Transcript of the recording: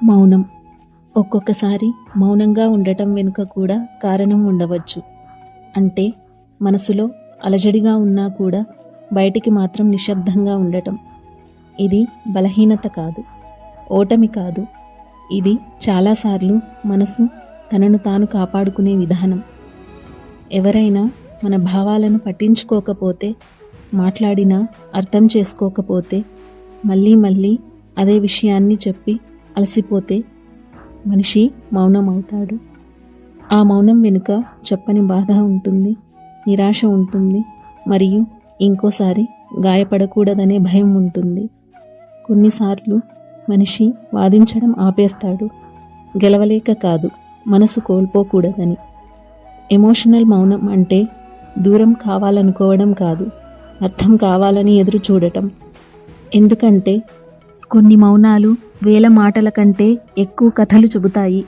మౌనం. ఒక్కొక్కసారి మౌనంగా ఉండటం వెనుక కూడా కారణం ఉండవచ్చు. అంటే మనసులో అలజడిగా ఉన్నా కూడా బయటికి మాత్రం నిశ్శబ్దంగా ఉండటం. ఇది బలహీనత కాదు, ఓటమి కాదు. ఇది చాలాసార్లు మనసు తనను తాను కాపాడుకునే విధానం. ఎవరైనా మన భావాలను పట్టించుకోకపోతే, మాట్లాడినా అర్థం చేసుకోకపోతే, మళ్ళీ మళ్ళీ అదే విషయాన్ని చెప్పి అలసిపోతే మనిషి మౌనం అవుతాడు. ఆ మౌనం వెనుక చెప్పని బాధ ఉంటుంది, నిరాశ ఉంటుంది, మరియు ఇంకోసారి గాయపడకూడదనే భయం ఉంటుంది. కొన్నిసార్లు మనిషి వాదించడం ఆపేస్తాడు, గెలవలేక కాదు, మనసు కోల్పోకూడదని. ఎమోషనల్ మౌనం అంటే దూరం కావాలనుకోవడం కాదు, అర్థం కావాలని ఎదురు చూడటం. ఎందుకంటే కొన్ని మౌనాలు వేల మాటల కంటే ఎక్కువ కథలు చెబుతాయి.